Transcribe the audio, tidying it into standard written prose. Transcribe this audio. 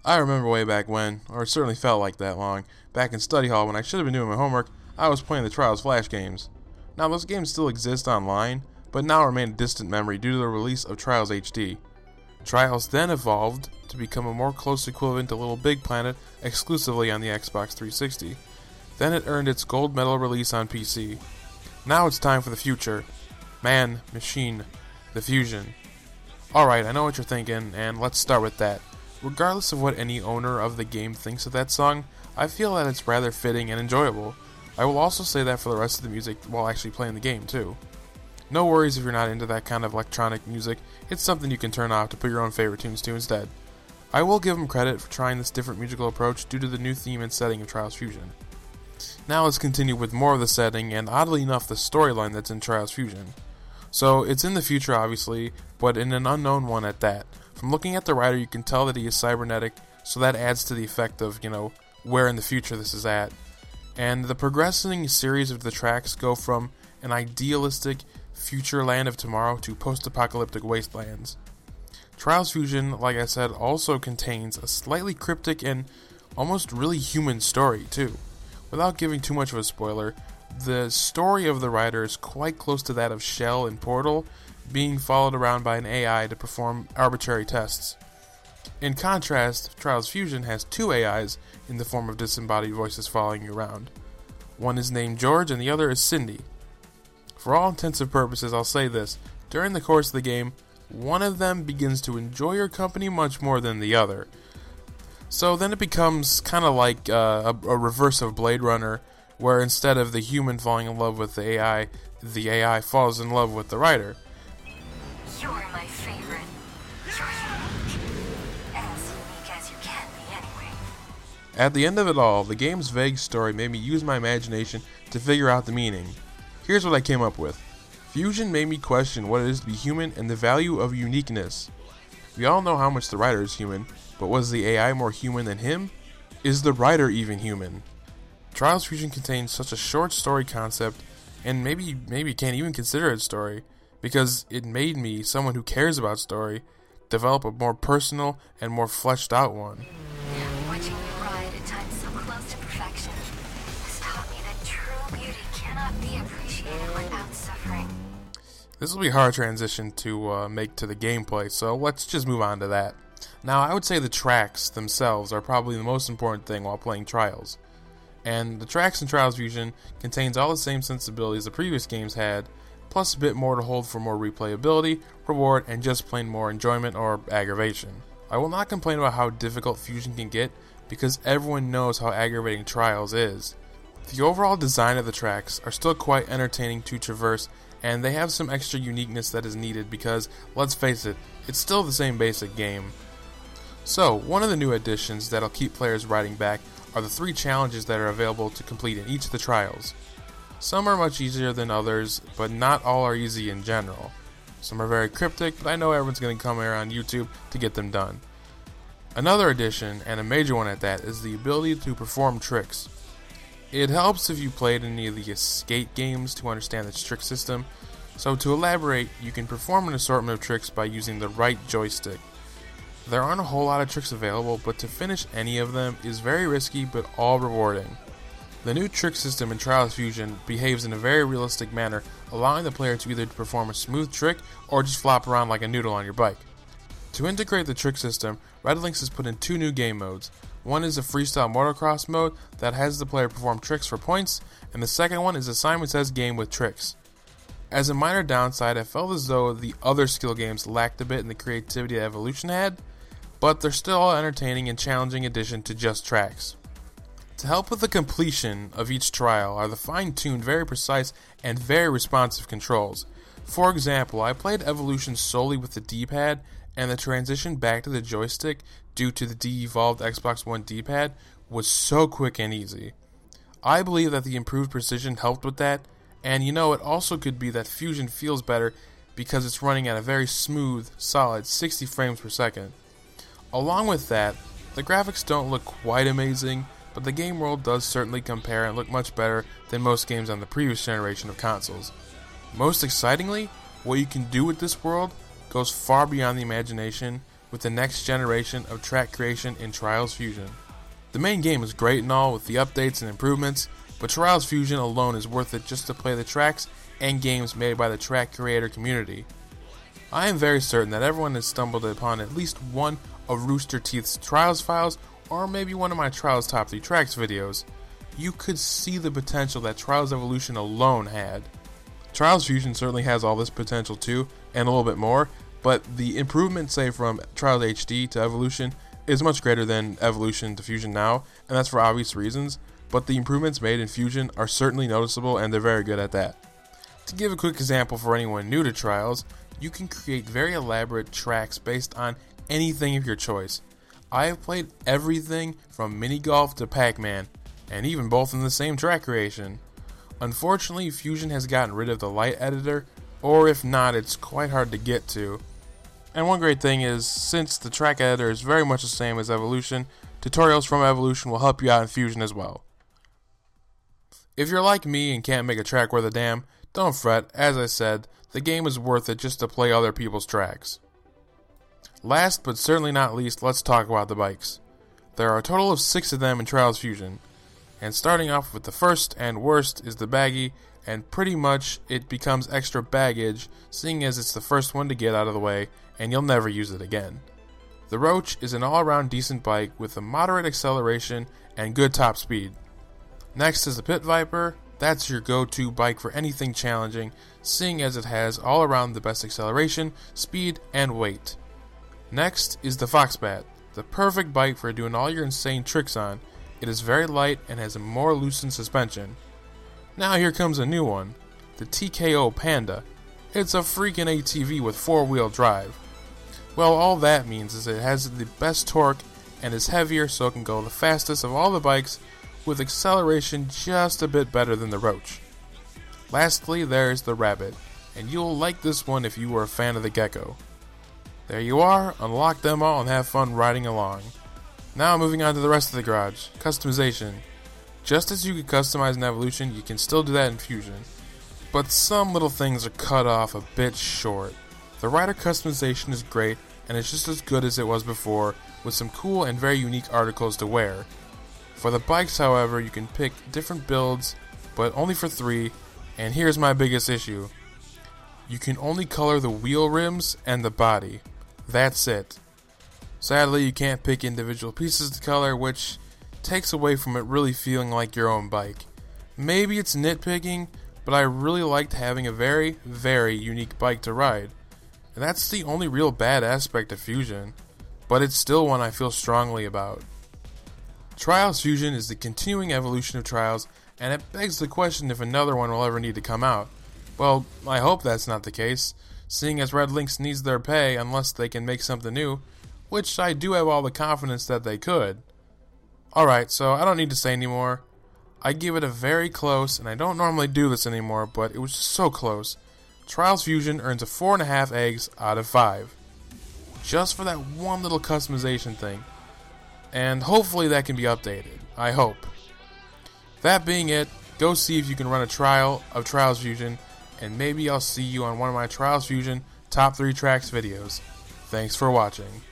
I remember way back when, or it certainly felt like that long, back in study hall when I should have been doing my homework, I was playing the Trials Flash games. Now those games still exist online, but now remain a distant memory due to the release of Trials HD. Trials then evolved to become a more close equivalent to Little Big Planet exclusively on the Xbox 360. Then it earned its gold medal release on PC. Now it's time for the future. Man, machine, the fusion. Alright, I know what you're thinking, and let's start with that. Regardless of what any owner of the game thinks of that song, I feel that it's rather fitting and enjoyable. I will also say that for the rest of the music while actually playing the game too. No worries if you're not into that kind of electronic music, it's something you can turn off to put your own favorite tunes to instead. I will give them credit for trying this different musical approach due to the new theme and setting of Trials Fusion. Now let's continue with more of the setting and oddly enough the storyline that's in Trials Fusion. So it's in the future obviously, but in an unknown one at that. From looking at the writer you can tell that he is cybernetic, so that adds to the effect of, where in the future this is at. And the progressing series of the tracks go from an idealistic future land of tomorrow to post-apocalyptic wastelands. Trials Fusion, like I said, also contains a slightly cryptic and almost really human story too. Without giving too much of a spoiler, the story of the writer is quite close to that of Shell in Portal, being followed around by an AI to perform arbitrary tests. In contrast, Trials Fusion has two AIs in the form of disembodied voices following you around. One is named George and the other is Cindy. For all intents and purposes, I'll say this: during the course of the game, one of them begins to enjoy your company much more than the other. So then it becomes kind of like a reverse of Blade Runner, where instead of the human falling in love with the AI falls in love with the writer. You're my favorite. You're unique. As unique as you can be anyway. At the end of it all, the game's vague story made me use my imagination to figure out the meaning. Here's what I came up with. Fusion made me question what it is to be human and the value of uniqueness. We all know how much the writer is human, but was the AI more human than him? Is the writer even human? Trials Fusion contains such a short story concept, and maybe can't even consider it story, because it made me, someone who cares about story, develop a more personal and more fleshed out one. Watching you ride at times so close to perfection has taught me that true beauty cannot be appreciated without suffering. This will be a hard transition to make to the gameplay, so let's just move on to that. Now, I would say the tracks themselves are probably the most important thing while playing Trials. And the tracks in Trials Fusion contains all the same sensibilities the previous games had, plus a bit more to hold for more replayability, reward, and just plain more enjoyment or aggravation. I will not complain about how difficult Fusion can get, because everyone knows how aggravating Trials is. The overall design of the tracks are still quite entertaining to traverse, and they have some extra uniqueness that is needed because, let's face it, it's still the same basic game. So, one of the new additions that'll keep players riding back are the 3 challenges that are available to complete in each of the trials. Some are much easier than others, but not all are easy in general. Some are very cryptic, but I know everyone's going to come here on YouTube to get them done. Another addition, and a major one at that, is the ability to perform tricks. It helps if you played any of the skate games to understand the trick system, so to elaborate, you can perform an assortment of tricks by using the right joystick. There aren't a whole lot of tricks available, but to finish any of them is very risky but all rewarding. The new trick system in Trials Fusion behaves in a very realistic manner, allowing the player to either perform a smooth trick or just flop around like a noodle on your bike. To integrate the trick system, Redlinks has put in 2 new game modes. One is a freestyle motocross mode that has the player perform tricks for points, and the second one is a Simon Says game with tricks. As a minor downside, I felt as though the other skill games lacked a bit in the creativity that Evolution had, but they're still an entertaining and challenging addition to just tracks. To help with the completion of each trial are the fine-tuned, very precise, and very responsive controls. For example, I played Evolution solely with the D-pad, and the transition back to the joystick due to the de-evolved Xbox One D-pad was so quick and easy. I believe that the improved precision helped with that, and it also could be that Fusion feels better because it's running at a very smooth, solid 60 frames per second. Along with that, the graphics don't look quite amazing, but the game world does certainly compare and look much better than most games on the previous generation of consoles. Most excitingly, what you can do with this world goes far beyond the imagination, with the next generation of track creation in Trials Fusion. The main game is great and all with the updates and improvements, but Trials Fusion alone is worth it just to play the tracks and games made by the track creator community. I am very certain that everyone has stumbled upon at least one of Rooster Teeth's Trials files, or maybe one of my Trials Top 3 Tracks videos. You could see the potential that Trials Evolution alone had. Trials Fusion certainly has all this potential too, and a little bit more, but the improvement, say, from Trials HD to Evolution is much greater than Evolution to Fusion now, and that's for obvious reasons, but the improvements made in Fusion are certainly noticeable, and they're very good at that. To give a quick example for anyone new to Trials, you can create very elaborate tracks based on anything of your choice. I have played everything from mini golf to Pac-Man, and even both in the same track creation. Unfortunately, Fusion has gotten rid of the light editor, or if not, it's quite hard to get to. And one great thing is, since the track editor is very much the same as Evolution, tutorials from Evolution will help you out in Fusion as well. If you're like me and can't make a track worth a damn, don't fret. As I said, the game is worth it just to play other people's tracks. Last but certainly not least, let's talk about the bikes. There are a total of 6 of them in Trials Fusion, and starting off with the first and worst is the baggy, and pretty much it becomes extra baggage, seeing as it's the first one to get out of the way, and you'll never use it again. The ROACH is an all-around decent bike with a moderate acceleration and good top speed. Next is the Pit Viper. That's your go-to bike for anything challenging, seeing as it has all around the best acceleration, speed, and weight. Next is the Foxbat, the perfect bike for doing all your insane tricks on. It is very light and has a more loosened suspension. Now here comes a new one, the TKO Panda. It's a freaking ATV with 4-wheel drive. Well, all that means is it has the best torque and is heavier, so it can go the fastest of all the bikes, with acceleration just a bit better than the ROACH. Lastly, there's the Rabbit, and you'll like this one if you were a fan of the Gecko. There you are, unlock them all and have fun riding along. Now moving on to the rest of the garage, customization. Just as you could customize in Evolution, you can still do that in Fusion, but some little things are cut off a bit short. The rider customization is great, and it's just as good as it was before, with some cool and very unique articles to wear. For the bikes, however, you can pick different builds, but only for 3, and here's my biggest issue. You can only color the wheel rims and the body. That's it. Sadly, you can't pick individual pieces to color, which takes away from it really feeling like your own bike. Maybe it's nitpicking, but I really liked having a very, very unique bike to ride. And that's the only real bad aspect of Fusion, but it's still one I feel strongly about. Trials Fusion is the continuing evolution of Trials, and it begs the question if another one will ever need to come out. Well, I hope that's not the case, seeing as Red Lynx needs their pay unless they can make something new, which I do have all the confidence that they could. Alright, so I don't need to say anymore. I give it a very close, and I don't normally do this anymore, but it was just so close. Trials Fusion earns a 4.5 eggs out of 5. Just for that one little customization thing. And hopefully that can be updated. I hope. That being it, go see if you can run a trial of Trials Fusion, and maybe I'll see you on one of my Trials Fusion Top 3 Tracks videos. Thanks for watching.